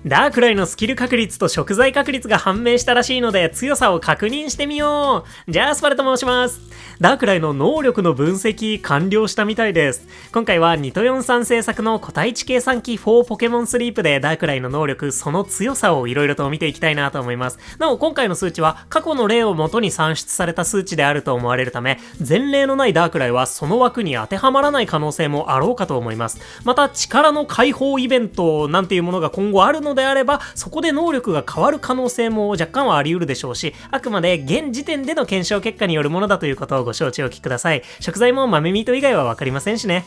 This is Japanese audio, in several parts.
ダークライのスキル確率と食材確率が判明したらしいので強さを確認してみよう。じゃあスパルと申します。ダークライの能力の分析完了したみたいです。今回はニトヨンさん制作の個体値計算機4ポケモンスリープでダークライの能力その強さをいろいろと見ていきたいなと思います。なお今回の数値は過去の例を元に算出された数値であると思われるため、前例のないダークライはその枠に当てはまらない可能性もあろうかと思います。また力の解放イベントなんていうものが今後あるのであれば、そこで能力が変わる可能性も若干はあり得るでしょうし、あくまで現時点での検証結果によるものだということをご承知おきください。食材も豆ミート以外はわかりませんしね。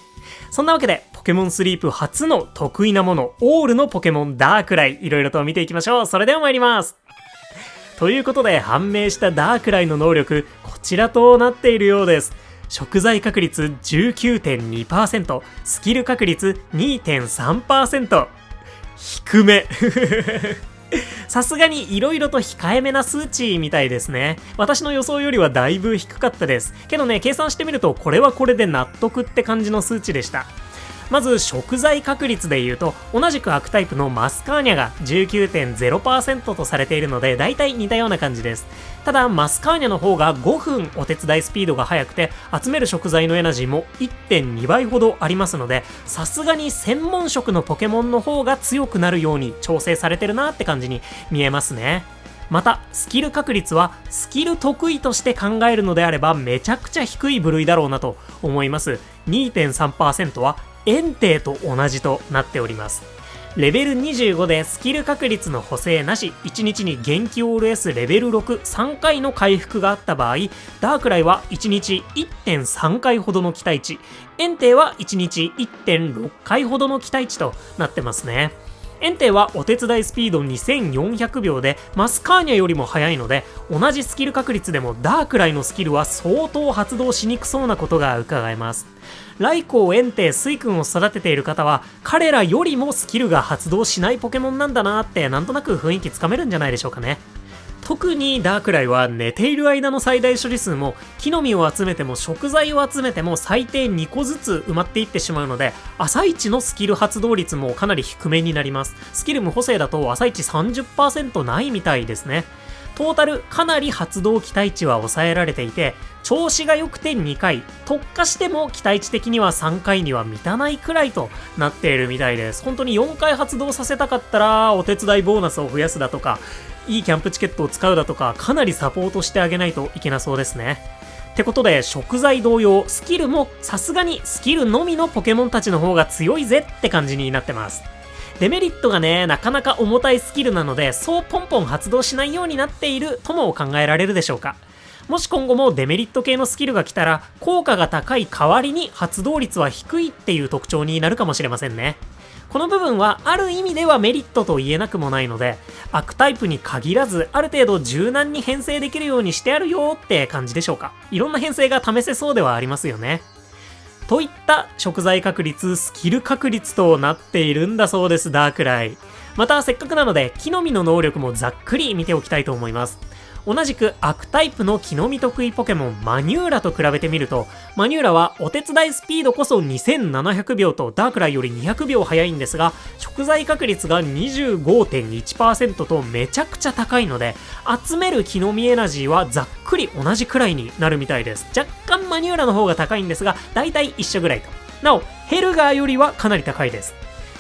そんなわけでポケモンスリープ初の得意なものオールのポケモンダークライ、いろいろと見ていきましょう。それでは参ります。ということで判明したダークライの能力、こちらとなっているようです。食材確率 19.2%、 スキル確率 2.3%。 低めさすがに色々と控えめな数値みたいですね。私の予想よりはだいぶ低かったです。けどね、計算してみるとこれはこれで納得って感じの数値でした。まず食材確率で言うと、同じく悪タイプのマスカーニャが 19.0% とされているのでだいたい似たような感じです。ただマスカーニャの方が5分お手伝いスピードが速くて、集める食材のエナジーも 1.2 倍ほどありますので、さすがに専門職のポケモンの方が強くなるように調整されてるなって感じに見えますね。またスキル確率はスキル得意として考えるのであればめちゃくちゃ低い部類だろうなと思います。 2.3% は炎帝と同じとなっております。レベル25でスキル確率の補正なし、1日に元気オール S レベル6、3回の回復があった場合、ダークライは1日 1.3 回ほどの期待値、炎帝は1日 1.6 回ほどの期待値となってますね。炎帝はお手伝いスピード2400秒でマスカーニャよりも速いので、同じスキル確率でもダークライのスキルは相当発動しにくそうなことが伺えます。ライコウ、炎帝、スイ君を育てている方は彼らよりもスキルが発動しないポケモンなんだなってなんとなく雰囲気つかめるんじゃないでしょうかね。特にダークライは寝ている間の最大処理数も木の実を集めても食材を集めても最低2個ずつ埋まっていってしまうので、朝一のスキル発動率もかなり低めになります。スキル無補正だと朝一 30% ないみたいですね。トータルかなり発動期待値は抑えられていて、調子が良くて2回、特化しても期待値的には3回には満たないくらいとなっているみたいです。本当に4回発動させたかったらお手伝いボーナスを増やすだとか、いいキャンプチケットを使うだとか、かなりサポートしてあげないといけなそうですね。ってことで食材同様スキルもさすがにスキルのみのポケモンたちの方が強いぜって感じになってます。デメリットがね、なかなか重たいスキルなのでそうポンポン発動しないようになっているとも考えられるでしょうか。もし今後もデメリット系のスキルが来たら効果が高い代わりに発動率は低いっていう特徴になるかもしれませんね。この部分はある意味ではメリットと言えなくもないので、悪タイプに限らずある程度柔軟に編成できるようにしてあるよって感じでしょうか。いろんな編成が試せそうではありますよね。といった食材確率、スキル確率となっているんだそうです、ダークライ。またせっかくなので木の実の能力もざっくり見ておきたいと思います。同じく悪タイプの木の実得意ポケモンマニューラと比べてみると、マニューラはお手伝いスピードこそ2700秒とダークライより200秒早いんですが、食材確率が 25.1% とめちゃくちゃ高いので、集める木の実エナジーはざっくり同じくらいになるみたいです。若干マニューラの方が高いんですが、だいたい一緒ぐらいと。なおヘルガーよりはかなり高いです。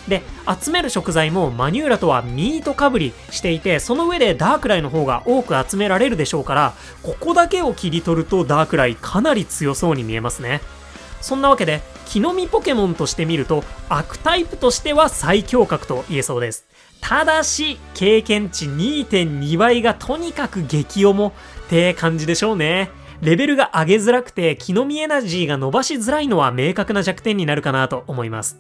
で、集める食材もマニューラとはミートかぶりしていて、その上でダークライの方が多く集められるでしょうから、ここだけを切り取るとダークライかなり強そうに見えますね。そんなわけで木の実ポケモンとして見ると悪タイプとしては最強格と言えそうです。ただし経験値 2.2 倍がとにかく激重って感じでしょうね。レベルが上げづらくて木の実エナジーが伸ばしづらいのは明確な弱点になるかなと思います。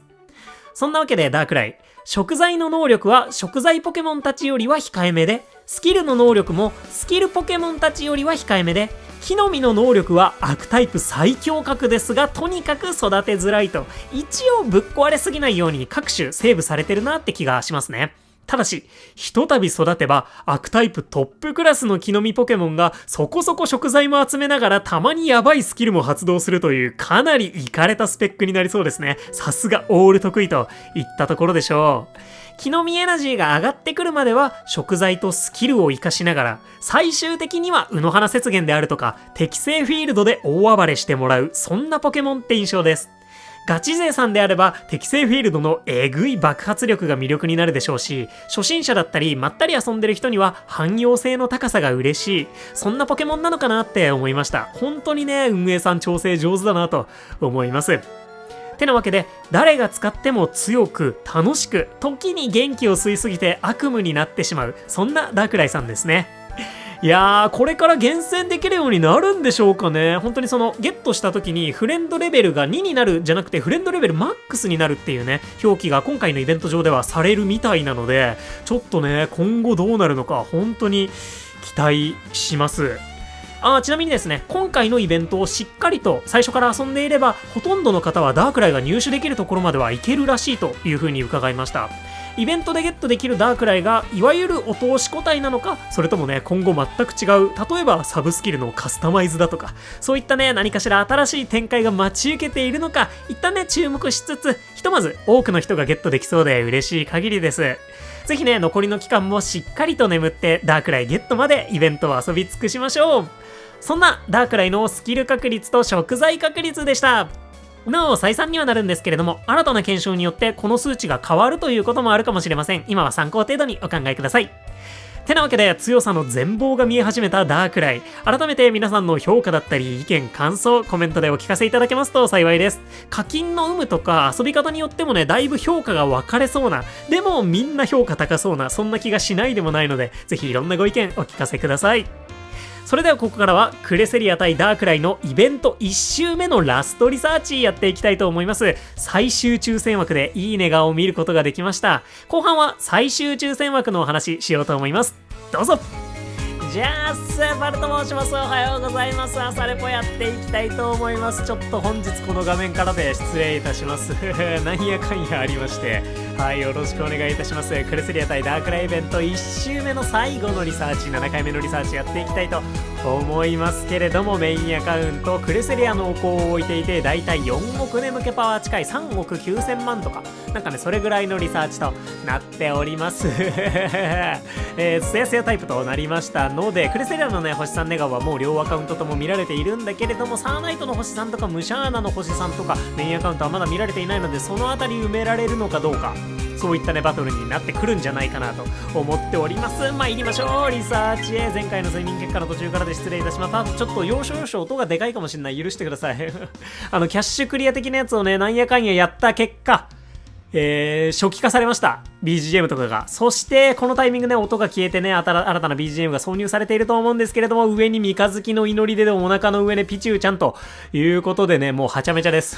そんなわけでダークライ、食材の能力は食材ポケモンたちよりは控えめで、スキルの能力もスキルポケモンたちよりは控えめで、木の実の能力は悪タイプ最強格ですが、とにかく育てづらいと、一応ぶっ壊れすぎないように各種セーブされてるなって気がしますね。ただし、ひとたび育てば悪タイプトップクラスの木の実ポケモンがそこそこ食材も集めながらたまにヤバいスキルも発動するというかなりイカれたスペックになりそうですね。さすがオール得意といったところでしょう。木の実エナジーが上がってくるまでは食材とスキルを活かしながら、最終的には卯の花雪原であるとか適正フィールドで大暴れしてもらう、そんなポケモンって印象です。ガチ勢さんであれば適正フィールドのえぐい爆発力が魅力になるでしょうし、初心者だったりまったり遊んでる人には汎用性の高さが嬉しい、そんなポケモンなのかなって思いました。本当にね、運営さん調整上手だなと思います。てなわけで、誰が使っても強く楽しく、時に元気を吸いすぎて悪夢になってしまう、そんなダークライさんですね。いやー、これから厳選できるようになるんでしょうかね。本当にゲットした時にフレンドレベルが2になるじゃなくてフレンドレベルマックスになるっていうね、表記が今回のイベント上ではされるみたいなので、ちょっとね、今後どうなるのか本当に期待します。ちなみにですね、今回のイベントをしっかりと最初から遊んでいれば、ほとんどの方はダークライが入手できるところまではいけるらしいという風に伺いました。イベントでゲットできるダークライがいわゆるお通し個体なのか、それともね、今後全く違う、例えばサブスキルのカスタマイズだとか、そういったね、何かしら新しい展開が待ち受けているのか、一旦ね、注目しつつ、ひとまず多くの人がゲットできそうで嬉しい限りです。ぜひね、残りの期間もしっかりと眠ってダークライゲットまでイベントを遊び尽くしましょう。そんなダークライのスキル確率と食材確率でした。なお再三にはなるんですけれども、新たな検証によってこの数値が変わるということもあるかもしれません。今は参考程度にお考えください。てなわけで、強さの全貌が見え始めたダークライ、改めて皆さんの評価だったり意見感想、コメントでお聞かせいただけますと幸いです。課金の有無とか遊び方によってもね、だいぶ評価が分かれそうな、でもみんな評価高そうな、そんな気がしないでもないので、ぜひいろんなご意見お聞かせください。それではここからはクレセリア対ダークライのイベント1周目のラストリサーチやっていきたいと思います。最終抽選枠でいいね顔を見ることができました。後半は最終抽選枠のお話しようと思います。どうぞ。じゃあスバルと申します。おはようございます。朝レポやっていきたいと思います。ちょっと本日この画面からで失礼いたしますなんやかんやありまして、はい、よろしくお願いいたします。クレセリア対ダークライイベント1周目の最後のリサーチ、7回目のリサーチやっていきたいと思いますけれども、メインアカウントクレセリアのお香を置いていて、だいたい4億眠気パワー近い3億9000万とかなんかね、それぐらいのリサーチとなっておりますすやすやタイプとなりましたので、クレセリアのね星3ネガはもう両アカウントとも見られているんだけれども、サーナイトの星3とかムシャーナの星3とかメインアカウントはまだ見られていないので、そのあたり埋められるのかどうか、そういったねバトルになってくるんじゃないかなと思っております。参りましょう、リサーチへ。前回の睡眠結果の途中からで失礼いたしました。ちょっと要所要所音がでかいかもしれない、許してくださいキャッシュクリア的なやつをね、なんやかんややった結果、初期化されました BGM とかが。そしてこのタイミングで音が消えてね、新たな BGM が挿入されていると思うんですけれども、上に三日月の祈りでお腹の上でピチューちゃんということでね、もうはちゃめちゃです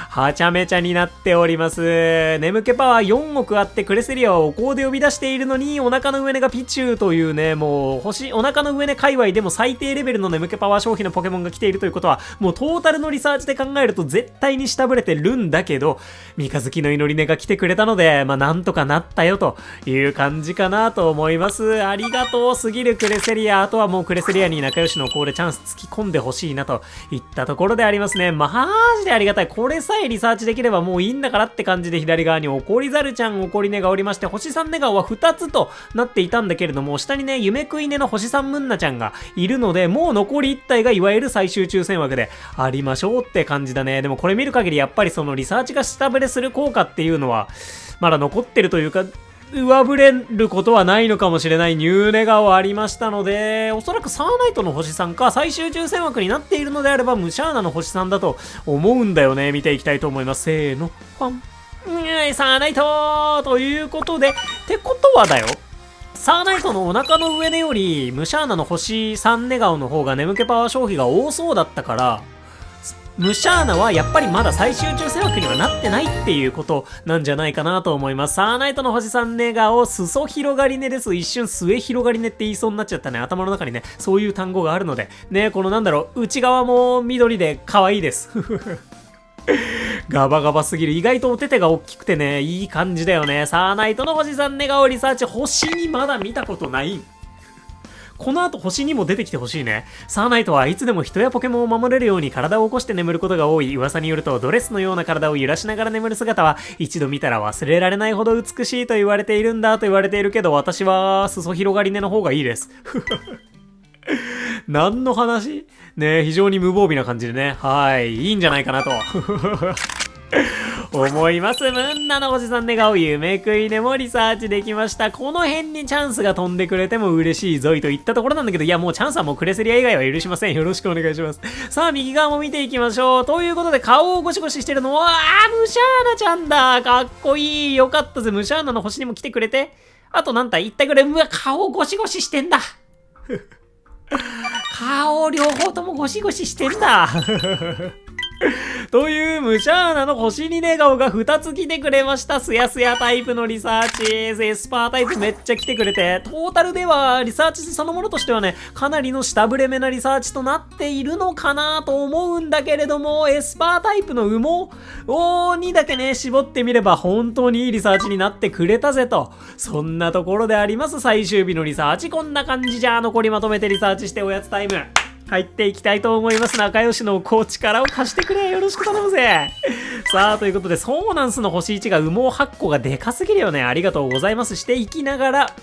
はちゃめちゃになっております。眠気パワー4億あってクレセリアはお香で呼び出しているのに、お腹の上根がピチューというね、もうお腹の上根界隈でも最低レベルの眠気パワー消費のポケモンが来ているということは、もうトータルのリサーチで考えると絶対に下振れてるんだけど、三日月の祈り根が来てくれたので、なんとかなったよという感じかなと思います。ありがとうすぎるクレセリア。あとはもうクレセリアに仲良しのお香でチャンス突き込んでほしいなといったところでありますね。マジでありがたい。これさえリサーチできればもういいんだからって感じで、左側に怒りざるちゃん、怒り根がおりまして、星3ネガは2つとなっていたんだけれども、下にね、夢食い根の星3ムンナちゃんがいるので、もう残り1体がいわゆる最終抽選枠でありましょうって感じだね。でもこれ見る限りやっぱりそのリサーチが下振れする効果っていうのはまだ残ってるというか、上振れることはないのかもしれないニューネガはありましたので、おそらくサーナイトの星3か、最終抽選枠になっているのであればムシャーナの星3だと思うんだよね。見ていきたいと思います。せーの、ファン。サーナイトということで、ってことはだよ、サーナイトのお腹の上根よりムシャーナの星3ネガオの方が眠気パワー消費が多そうだったから、ムシャーナはやっぱりまだ最終抽選枠にはなってないっていうことなんじゃないかなと思います。サーナイトの星3ネガオ、裾広がり根です。一瞬末広がり根って言いそうになっちゃったね。頭の中にね、そういう単語があるので。ね、このなんだろう、内側も緑で可愛いです。ガバガバすぎる。意外とお手手が大きくてね、いい感じだよね。サーナイトの星3ネガオリサーチ、星にまだ見たことない。この後星にも出てきてほしいね。サーナイトはいつでも人やポケモンを守れるように体を起こして眠ることが多い。噂によるとドレスのような体を揺らしながら眠る姿は一度見たら忘れられないほど美しいと言われているんだと言われているけど、私は裾広がり根の方がいいです。何の話ね、非常に無防備な感じでね。はい、いいんじゃないかなと。思います。ムンナのおじさん寝顔夢食いねもリサーチできました。この辺にチャンスが飛んでくれても嬉しいぞいといったところなんだけど、いやもうチャンスはもうクレセリア以外は許しません。よろしくお願いします。さあ右側も見ていきましょう。ということで顔をゴシゴシしてるのはムシャーナちゃんだ。かっこいい。よかったぜ。ムシャーナの星にも来てくれて。あと何体1体ぐらい。うわ、顔ゴシゴシしてんだ。顔両方ともゴシゴシしてんだ。というムシャーナの星に寝顔が2つ来てくれました。すやすやタイプのリサーチ、エスパータイプめっちゃ来てくれて、トータルではリサーチそのものとしてはね、かなりの下振れ目なリサーチとなっているのかなと思うんだけれども、エスパータイプの羽毛にだけね、絞ってみれば本当にいいリサーチになってくれたぜと。そんなところであります。最終日のリサーチこんな感じじゃ。残りまとめてリサーチしておやつタイム入っていきたいと思います。仲良しの力を貸してくれ。よろしく頼むぜ。さあ、ということで、ソーナンスの星1が羽毛8個がでかすぎるよね。ありがとうございます。していきながら、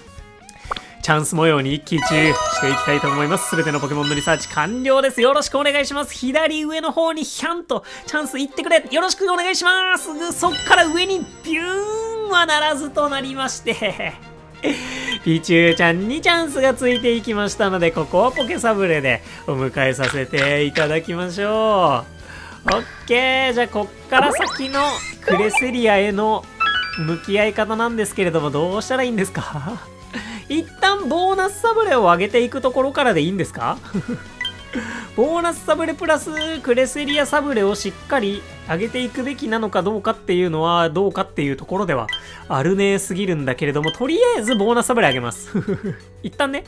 チャンス模様に一喜一憂していきたいと思います。すべてのポケモンのリサーチ完了です。よろしくお願いします。左上の方にヒャンとチャンスいってくれ。よろしくお願いします。そっから上にビューンはならずとなりまして。ピチューちゃんにチャンスがついていきましたので、ここはポケサブレでお迎えさせていただきましょう。オッケー。じゃあこっから先のクレセリアへの向き合い方なんですけれども、どうしたらいいんですか？一旦ボーナスサブレを上げていくところからでいいんですか？ボーナスサブレプラスクレセリアサブレをしっかり上げていくべきなのかどうかっていうのはどうかっていうところではあるねすぎるんだけれども、とりあえずボーナスサブレ上げます。一旦ね、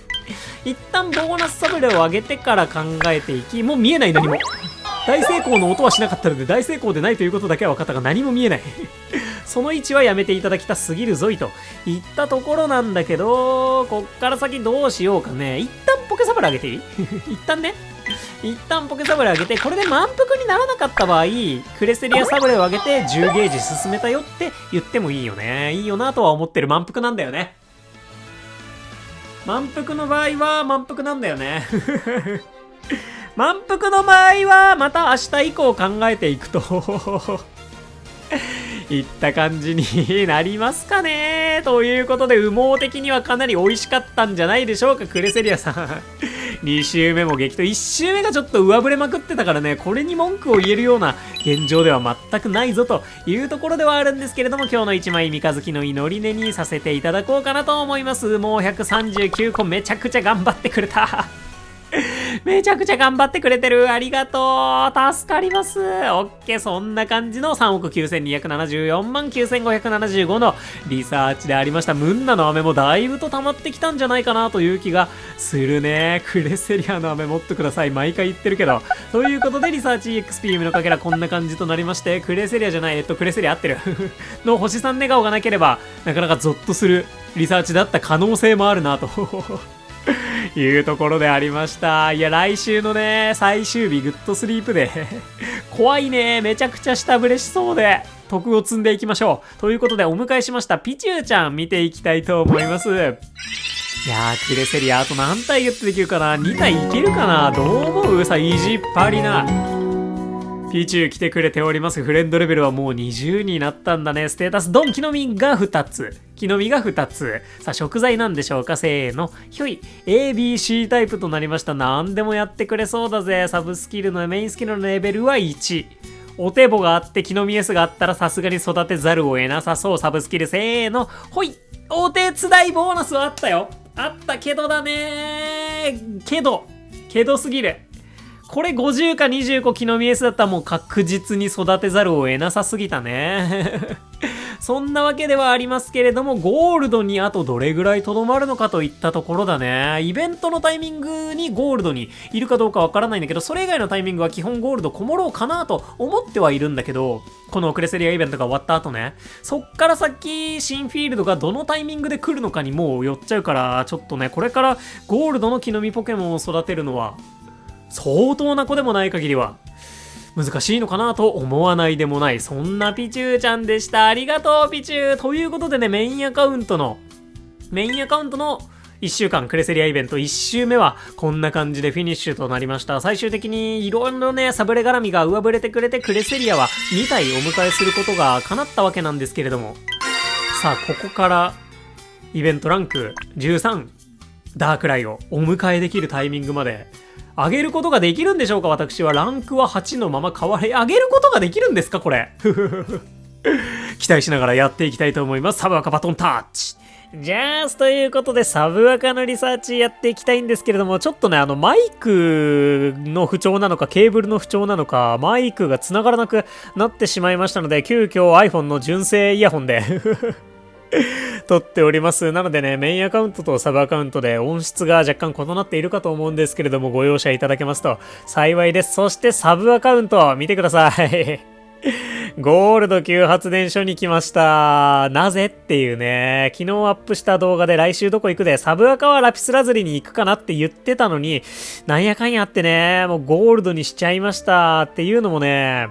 一旦ボーナスサブレを上げてから考えていき、もう見えない。何も大成功の音はしなかったので大成功でないということだけは分かったが、何も見えない。その位置はやめていただきたすぎるぞいといったところなんだけど、こっから先どうしようかね。一旦ポケサブレ上げていい？一旦ね、一旦ポケサブレ上げて、これで満腹にならなかった場合、クレセリアサブレを上げて10ゲージ進めたよって言ってもいいよね。いいよなとは思ってる。満腹なんだよね。満腹の場合は満腹なんだよね。満腹の場合はまた明日以降考えていくといった感じになりますかね。ということで、羽毛的にはかなり美味しかったんじゃないでしょうか、クレセリアさん。2周目も激闘。1周目がちょっと上振れまくってたからね、これに文句を言えるような現状では全くないぞというところではあるんですけれども、今日の1枚三日月の祈り根にさせていただこうかなと思います。もう139個めちゃくちゃ頑張ってくれた。めちゃくちゃ頑張ってくれてる。ありがとう。助かります。オッケー。そんな感じの3億9274万9575のリサーチでありました。ムンナの飴もだいぶと溜まってきたんじゃないかなという気がするね。クレセリアの飴持ってください。毎回言ってるけど。ということで、リサーチ EXP のかけらこんな感じとなりまして、クレセリアじゃない、クレセリア合ってる。の星3寝顔がなければ、なかなかゾッとするリサーチだった可能性もあるなと。いうところでありました。いや、来週のね、最終日グッドスリープで怖いね。めちゃくちゃ下振れしそうで、徳を積んでいきましょう。ということで、お迎えしましたピチューちゃん見ていきたいと思います。いやー、クレセリアあと何体ゲットできるかな。2体いけるかな。どう思う？さ、意地っ張りなピチュー来てくれております。フレンドレベルはもう20になったんだね。ステータスドン。木の実が2つ。木の実が2つ。さあ、食材なんでしょうか。せーの。ひょい。ABC タイプとなりました。なんでもやってくれそうだぜ。サブスキルのメインスキルのレベルは1。お手棒があって木の実 S があったらさすがに育てざるを得なさそう。サブスキルせーの。ほい。お手伝いボーナスはあったよ。あったけどだねー。けどすぎる。これ50か25木の実 S だったらもう確実に育てざるを得なさすぎたね。そんなわけではありますけれども、ゴールドにあとどれぐらいとどまるのかといったところだね。イベントのタイミングにゴールドにいるかどうかわからないんだけど、それ以外のタイミングは基本ゴールドこもろうかなと思ってはいるんだけど、このクレセリアイベントが終わった後ね、そっから先新フィールドがどのタイミングで来るのかにもう寄っちゃうから、ちょっとね、これからゴールドの木の実ポケモンを育てるのは相当な子でもない限りは難しいのかなと思わないでもない。そんなピチューちゃんでした。ありがとうピチュー。ということでね、メインアカウントの1週間クレセリアイベント1週目はこんな感じでフィニッシュとなりました。最終的にいろいろね、サブレ絡みが上振れてくれて、クレセリアは2体お迎えすることが叶ったわけなんですけれども、さあここからイベントランク13ダークライをお迎えできるタイミングまで上げることができるんでしょうか。私はランクは8のまま上げることができるんですかこれ期待しながらやっていきたいと思います。サブアカバトンタッチ。じゃあということでサブアカのリサーチやっていきたいんですけれども、ちょっとね、マイクの不調なのかケーブルの不調なのか、マイクが繋がらなくなってしまいましたので、急遽 iPhone の純正イヤホンで撮っております。なのでね、メインアカウントとサブアカウントで音質が若干異なっているかと思うんですけれども、ご容赦いただけますと幸いです。そしてサブアカウント見てくださいゴールド級発電所に来ました。なぜっていうね、昨日アップした動画で来週どこ行くで、サブアカはラピスラズリに行くかなって言ってたのに、なんやかんやってね、もうゴールドにしちゃいましたっていうのもね、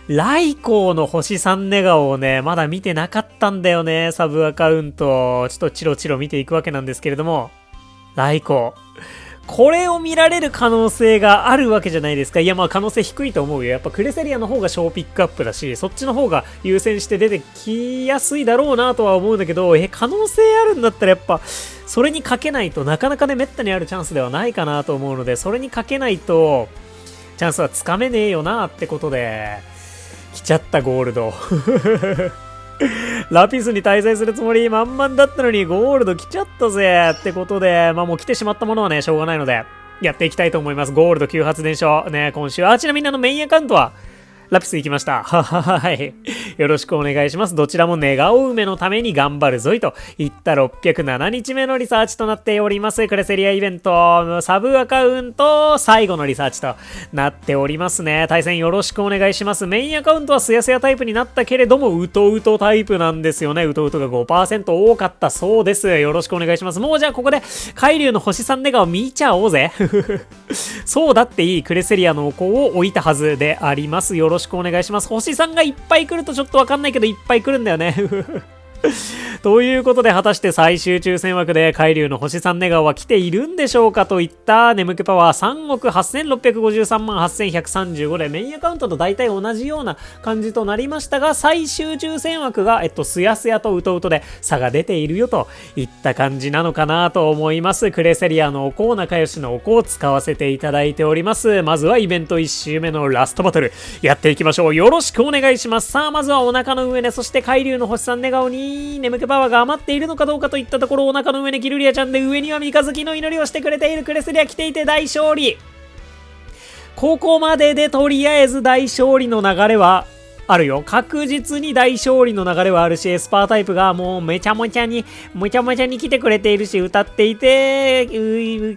ライコーの星3ネガをね、まだ見てなかったんだよね、サブアカウント。ちょっとチロチロ見ていくわけなんですけれども、ライコー。これを見られる可能性があるわけじゃないですか。いや、まあ可能性低いと思うよ。やっぱクレセリアの方が小ピックアップだし、そっちの方が優先して出てきやすいだろうなとは思うんだけど、可能性あるんだったらやっぱ、それにかけないとなかなかね、滅多にあるチャンスではないかなと思うので、それにかけないと、チャンスはつかめねえよなってことで、来ちゃったゴールド。ラピスに滞在するつもり満々だったのにゴールド来ちゃったぜってことで、まあもう来てしまったものはね、しょうがないので、やっていきたいと思います。ゴールド急発電所。ね、今週。ちなみにメインアカウントは、ラピス行きました。はい。よろしくお願いします。どちらも願おう梅のために頑張るぞいといった607日目のリサーチとなっております。クレセリアイベント、サブアカウント、最後のリサーチとなっておりますね。対戦よろしくお願いします。メインアカウントはスヤスヤタイプになったけれども、ウトウトタイプなんですよね。ウトウトが 5% 多かったそうです。よろしくお願いします。もうじゃあここで、海流の星3ネガを見ちゃおうぜ。そうだっていいクレセリアのお香を置いたはずであります。よろしくお願いします。星さんがいっぱい来るとちょっとわかんないけどいっぱい来るんだよね。ということで果たして最終抽選枠で海流の星3ネガは来ているんでしょうかといった眠気パワー3億8653万8135でメインアカウントと大体同じような感じとなりましたが、最終抽選枠がスヤスヤとウトウトで差が出ているよといった感じなのかなと思います。クレセリアのお香、仲良しのお香を使わせていただいております。まずはイベント1周目のラストバトルやっていきましょう。よろしくお願いします。さあまずはお腹の上で、そして海流の星3ネガオに眠気パワーが余っているのかどうかといったところ、お腹の上にキルリアちゃんで、上には三日月の祈りをしてくれているクレセリア来ていて大勝利。ここまででとりあえず大勝利の流れはあるよ。確実に大勝利の流れはあるし、エスパータイプがもうめちゃめちゃに来てくれているし、歌っていて、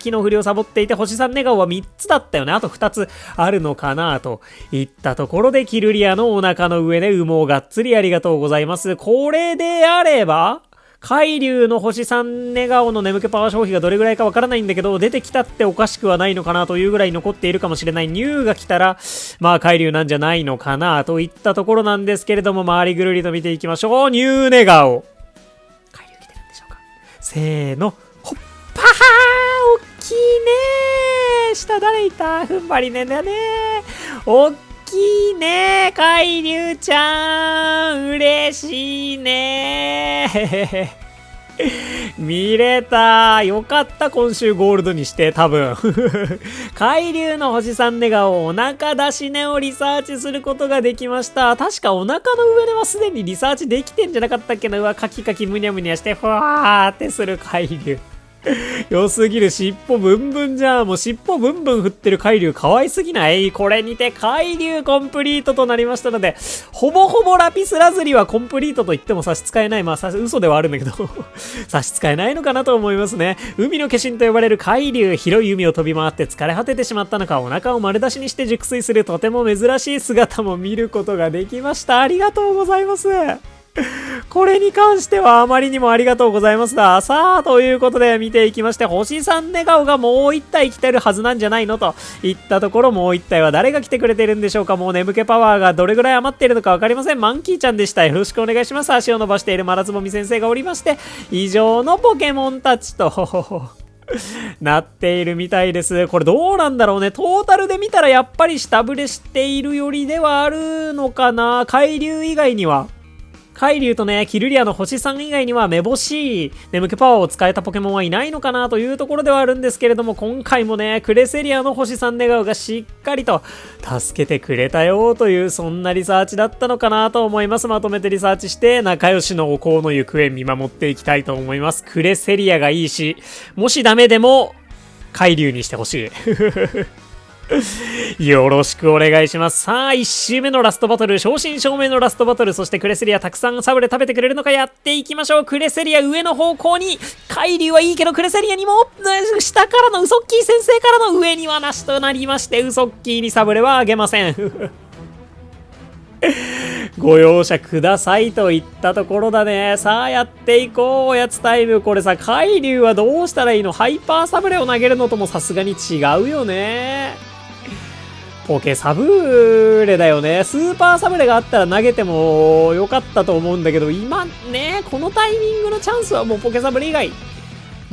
気の振りをサボっていて、星3ネガオは3つだったよね。あと2つあるのかなといったところで、キルリアのお腹の上で羽毛がっつりありがとうございます。これであれば、海流の星3ネガオの眠気パワー消費がどれぐらいかわからないんだけど、出てきたっておかしくはないのかなというぐらい残っているかもしれない。ニューが来たら、まあ海流なんじゃないのかなといったところなんですけれども、周りぐるりと見ていきましょう。ニューネガオ。海流来てるんでしょうか。せーの。ほっぱー、おっきいねー。下誰いた？ふんばりねんだねー。おっきいねー、海流ちゃん。嬉しいねー。見れた。よかった、今週ゴールドにして、多分。海流の星3ネガをお腹出し寝をリサーチすることができました。確かお腹の上ではすでにリサーチできてんじゃなかったっけな。うわ、カキカキムニャムニャして、ふわーってする海流。良すぎる。尻尾ブンブンじゃん。もう尻尾ブンブン振ってる海竜可愛すぎない？これにて海竜コンプリートとなりましたので、ほぼほぼラピスラズリはコンプリートと言っても差し支えない。まあ嘘ではあるんだけど差し支えないのかなと思いますね。海の化身と呼ばれる海竜、広い海を飛び回って疲れ果ててしまったのか、お腹を丸出しにして熟睡するとても珍しい姿も見ることができました。ありがとうございます。これに関してはあまりにもありがとうございますだ。さあ、ということで見ていきまして、星さん寝顔がもう一体来てるはずなんじゃないのといったところ、もう一体は誰が来てくれてるんでしょうか。もう眠気パワーがどれぐらい余っているのかわかりません。マンキーちゃんでした。よろしくお願いします。足を伸ばしているマラツボミ先生がおりまして、以上のポケモンたちとなっているみたいです。これどうなんだろうね。トータルで見たらやっぱり下振れしているよりではあるのかな。海流以外には、海竜とね、キルリアの星さん以外にはめぼしい眠気パワーを使えたポケモンはいないのかなというところではあるんですけれども、今回もね、クレセリアの星さん願うがしっかりと助けてくれたよという、そんなリサーチだったのかなと思います。まとめてリサーチして仲良しのお香の行方見守っていきたいと思います。クレセリアがいいし、もしダメでも海竜にしてほしいよろしくお願いします。さあ、1周目のラストバトル、正真正銘のラストバトル、そしてクレセリアたくさんサブレ食べてくれるのかやっていきましょう。クレセリア上の方向に、海竜はいいけどクレセリアにも、下からのウソッキー先生からの上にはなしとなりまして、ウソッキーにサブレはあげません。ご容赦くださいといったところだね。さあやっていこう。おやつタイム。これさ、海竜はどうしたらいいの？ハイパーサブレを投げるのともさすがに違うよね。ポケサブレだよね。スーパーサブレがあったら投げてもよかったと思うんだけど、今ね、このタイミングのチャンスはもうポケサブレ以外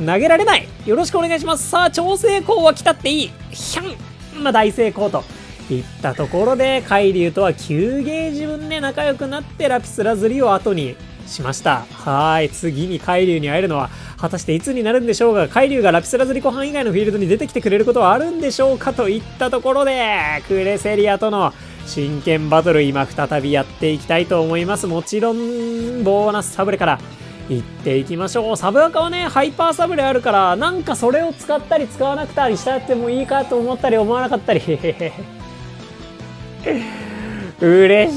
投げられない。よろしくお願いします。さあ、調整功は来たっていい。ひゃん。まあ大成功といったところで、海竜とは9ゲージ分ね、仲良くなってラピスラズリを後にしました。はい。次に海竜に会えるのは果たしていつになるんでしょうが、海竜がラピスラズリ湖畔以外のフィールドに出てきてくれることはあるんでしょうかといったところで、クレセリアとの真剣バトル、今再びやっていきたいと思います。もちろんボーナスサブレからいっていきましょう。サブアカはね、ハイパーサブレあるから、なんかそれを使ったり使わなくたりしたってもいいかと思ったり思わなかったり嬉し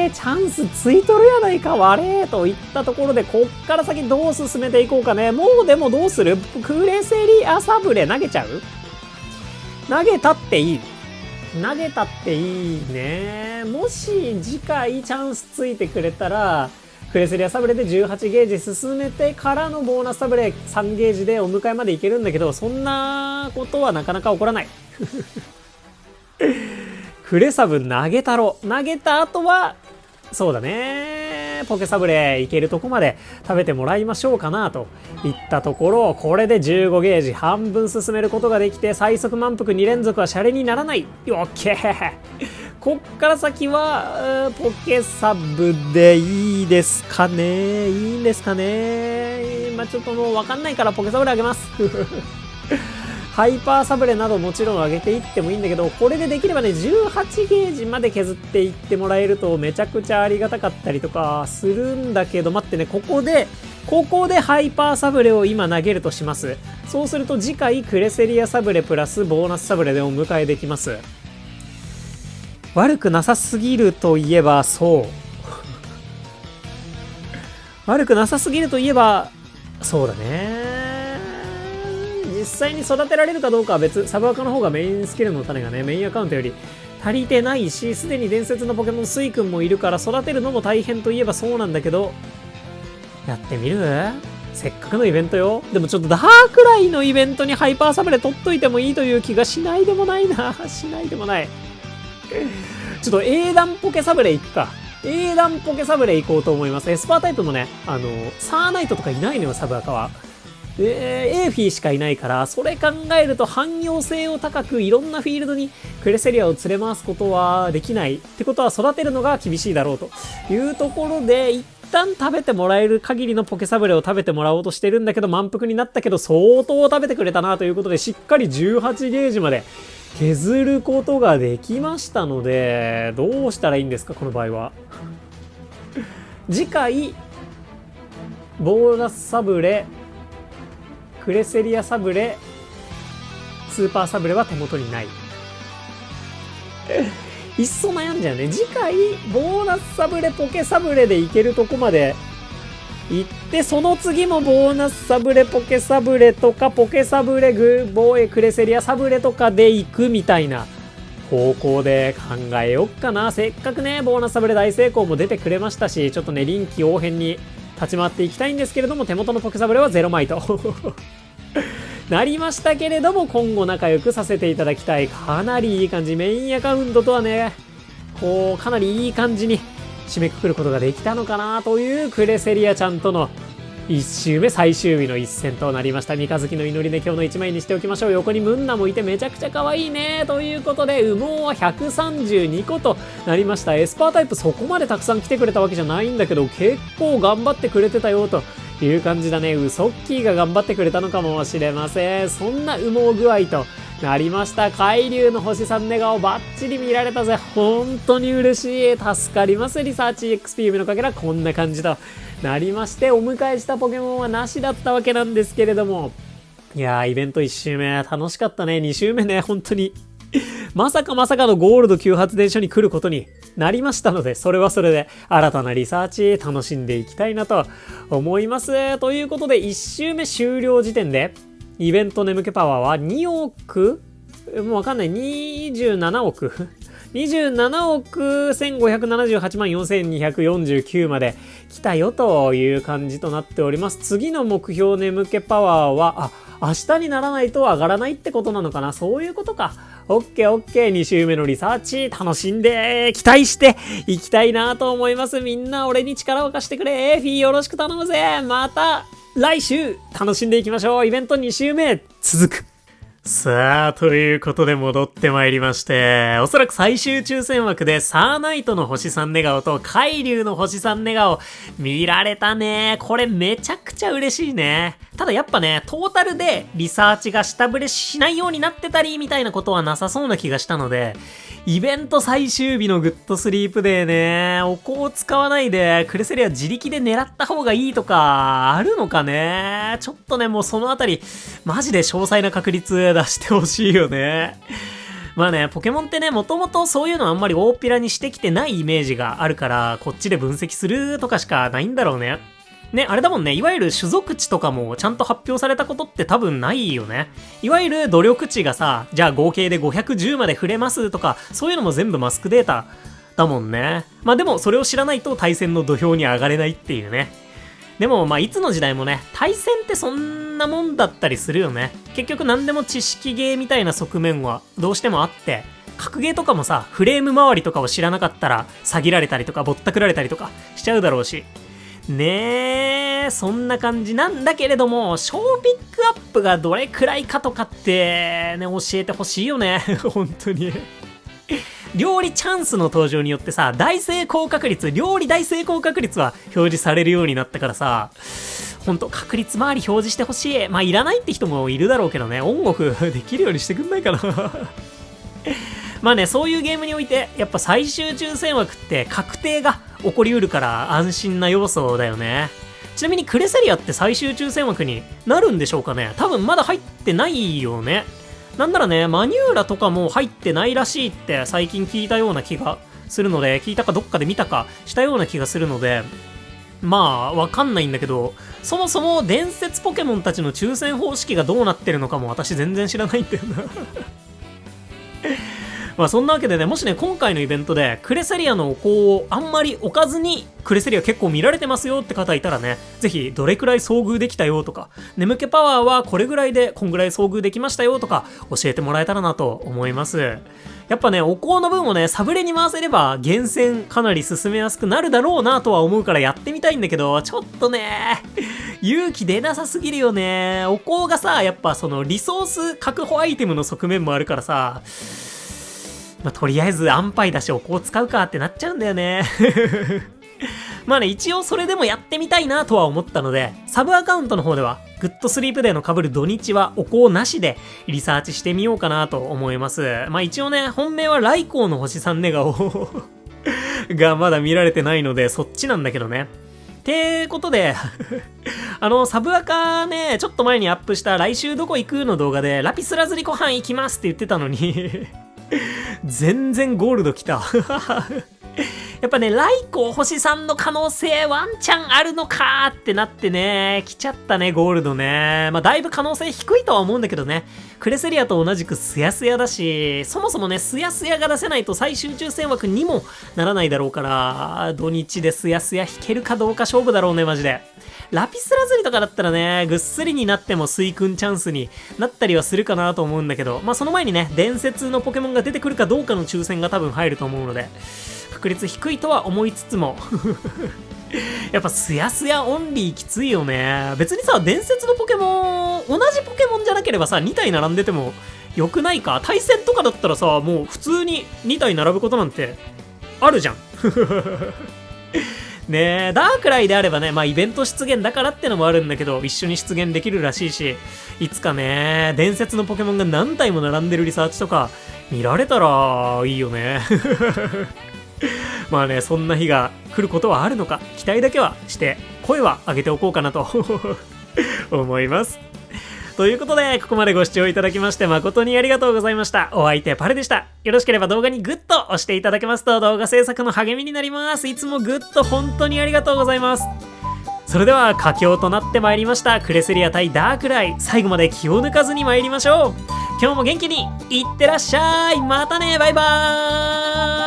い。チャンスついとるやないか、悪いといったところで、こっから先どう進めていこうかね。もうでもどうする？クレセリアサブレ投げちゃう？投げたっていい。投げたっていいね。もし次回チャンスついてくれたら、クレセリアサブレで18ゲージ進めてからのボーナスサブレ3ゲージでお迎えまでいけるんだけど、そんなことはなかなか起こらない。クレサブ投げたろ。投げた後は、そうだね。ポケサブレいけるとこまで食べてもらいましょうかなといったところ、これで15ゲージ半分進めることができて、最速満腹2連続はシャレにならない。オッケー。こっから先は、ポケサブでいいですかね。いいんですかね。まあちょっともうわかんないからポケサブレあげます。ハイパーサブレなどもちろん上げていってもいいんだけど、これでできればね、18ゲージまで削っていってもらえるとめちゃくちゃありがたかったりとかするんだけど、待ってね、ここでハイパーサブレを今投げるとします。そうすると次回クレセリアサブレプラスボーナスサブレでお迎えできます。悪くなさすぎるといえばそう。悪くなさすぎるといえばそうだね。実際に育てられるかどうかは別。サブアカの方がメインスキルの種がね、メインアカウントより足りてないし、すでに伝説のポケモンスイ君もいるから育てるのも大変といえばそうなんだけど、やってみる？せっかくのイベントよ。でもちょっとダークライのイベントにハイパーサブレ取っといてもいいという気がしないでもないな。しないでもない。ちょっと英断ポケサブレ行くか。英断ポケサブレ行こうと思います。エスパータイプもね、サーナイトとかいないのよ、サブアカは。エーフィーしかいないから、それ考えると汎用性を高くいろんなフィールドにクレセリアを連れ回すことはできないってことは、育てるのが厳しいだろうというところで、一旦食べてもらえる限りのポケサブレを食べてもらおうとしてるんだけど、満腹になったけど相当食べてくれたなということで、しっかり18ゲージまで削ることができましたので、どうしたらいいんですかこの場合は。次回ボーナスサブレクレセリアサブレ、スーパーサブレは手元にない。いっそ悩んじゃうね。次回、ボーナスサブレ、ポケサブレでいけるとこまで行って、その次もボーナスサブレ、ポケサブレとか、ポケサブレ、ボーエ、クレセリアサブレとかで行くみたいな方向で考えよっかな。せっかくね、ボーナスサブレ大成功も出てくれましたし、ちょっとね、臨機応変に立ち回っていきたいんですけれども、手元のポケサブレは0枚となりましたけれども、今後仲良くさせていただきたい。かなりいい感じ。メインアカウントとはね、こう、かなりいい感じに締めくくることができたのかなというクレセリアちゃんとの1周目最終日の一戦となりました。三日月の祈りで今日の1枚にしておきましょう。横にムンナもいてめちゃくちゃ可愛いね。ということで、羽毛は132個となりました。エスパータイプそこまでたくさん来てくれたわけじゃないんだけど、結構頑張ってくれてたよという感じだね。ウソッキーが頑張ってくれたのかもしれません。そんな羽毛具合となりました。海流の星さん寝顔バッチリ見られたぜ。本当に嬉しい。助かります。リサーチ XP のかけらこんな感じとなりまして、お迎えしたポケモンはなしだったわけなんですけれども、いやー、イベント1周目楽しかったね。2周目ね、本当にまさかのゴールド急発電所に来ることになりましたので、それはそれで新たなリサーチ楽しんでいきたいなと思います。ということで、1周目終了時点でイベント眠気パワーは2億もうわかんない。27億27億1578万4249まで来たよという感じとなっております。次の目標眠気パワーは、明日にならないと上がらないってことなのかな。そういうことか。オッケーオッケー。2週目のリサーチ楽しんで期待していきたいなと思います。みんな俺に力を貸してくれ。エフィーよろしく頼むぜ。また来週楽しんでいきましょう。イベント2週目続く。さあ、ということで戻ってまいりまして、おそらく最終抽選枠でサーナイトの星3寝顔と海流の星3寝顔見られたね。これめちゃくちゃ嬉しいね。ただやっぱね、トータルでリサーチが下振れしないようになってたりみたいなことはなさそうな気がしたので、イベント最終日のグッドスリープデーね、お香を使わないでクレセリア自力で狙った方がいいとかあるのかね。ちょっとね、もうそのあたりマジで詳細な確率出してほしいよね。まあね、ポケモンってね、もともとそういうのあんまり大っぴらにしてきてないイメージがあるから、こっちで分析するとかしかないんだろうね。ね、あれだもんね、いわゆる種族値とかもちゃんと発表されたことって多分ないよね。いわゆる努力値がさ、じゃあ合計で510まで触れますとか、そういうのも全部マスクデータだもんね。まあでもそれを知らないと対戦の土俵に上がれないっていうね。でもまあいつの時代もね、対戦ってそんなもんだったりするよね。結局何でも知識ゲーみたいな側面はどうしてもあって、格ゲーとかもさ、フレーム周りとかを知らなかったら詐欺られたりとかぼったくられたりとかしちゃうだろうし。ねえ、そんな感じなんだけれども、小ピックアップがどれくらいかとかってね、教えてほしいよね。本当に。料理チャンスの登場によってさ、大成功確率、料理大成功確率は表示されるようになったからさ、ほんと確率周り表示してほしい。まあいらないって人もいるだろうけどね、オンオフできるようにしてくんないかな。まあね、そういうゲームにおいてやっぱ最終抽選枠って確定が起こりうるから安心な要素だよね。ちなみにクレセリアって最終抽選枠になるんでしょうかね。多分まだ入ってないよね。なんならね、マニューラとかも入ってないらしいって最近聞いたような気がするので、聞いたかどっかで見たかしたような気がするので、まあわかんないんだけど、そもそも伝説ポケモンたちの抽選方式がどうなってるのかも私全然知らないんだよな。まあそんなわけでね、もしね、今回のイベントでクレセリアのお香をあんまり置かずにクレセリア結構見られてますよって方いたらね、ぜひどれくらい遭遇できたよとか、眠気パワーはこれぐらいでこんぐらい遭遇できましたよとか教えてもらえたらなと思います。やっぱね、お香の分をね、サブレに回せれば厳選かなり進めやすくなるだろうなとは思うからやってみたいんだけど、ちょっとね、勇気出なさすぎるよね。お香がさ、やっぱそのリソース確保アイテムの側面もあるからさ、まあ、とりあえず安牌だしお香使うかってなっちゃうんだよね。まあね、一応それでもやってみたいなとは思ったので、サブアカウントの方ではグッドスリープデーの被る土日はお香なしでリサーチしてみようかなと思います。まあ一応ね、本命はライコーの星3ネガをがまだ見られてないのでそっちなんだけどね。てことでサブアカね、ちょっと前にアップした来週どこ行くの動画で、ラピスラズリ湖畔行きますって言ってたのに全然ゴールド来たやっぱね、ライコ星3の可能性ワンチャンあるのかーってなってね、来ちゃったね、ゴールドね。まあ、だいぶ可能性低いとは思うんだけどね。クレセリアと同じくスヤスヤだし、そもそもね、スヤスヤが出せないと最終抽選枠にもならないだろうから、土日でスヤスヤ引けるかどうか勝負だろうね、マジで。ラピスラズリとかだったらね、ぐっすりになってもスイクンチャンスになったりはするかなと思うんだけど、まあその前にね、伝説のポケモンが出てくるかどうかの抽選が多分入ると思うので、確率低いとは思いつつもやっぱスヤスヤオンリーきついよね。別にさ、伝説のポケモン、同じポケモンじゃなければさ、2体並んでてもよくないか。対戦とかだったらさ、もう普通に2体並ぶことなんてあるじゃんねえ、ダークライであればね、まあイベント出現だからってのもあるんだけど、一緒に出現できるらしいし、いつかね、伝説のポケモンが何体も並んでるリサーチとか見られたらいいよねまあね、そんな日が来ることはあるのか、期待だけはして声は上げておこうかなと思います。ということで、ここまでご視聴いただきまして誠にありがとうございました。お相手パレでした。よろしければ動画にグッと押していただけますと動画制作の励みになります。いつもグッと本当にありがとうございます。それでは佳境となってまいりましたクレセリア対ダークライ、最後まで気を抜かずに参りましょう。今日も元気にいってらっしゃい。またね、バイバーイ。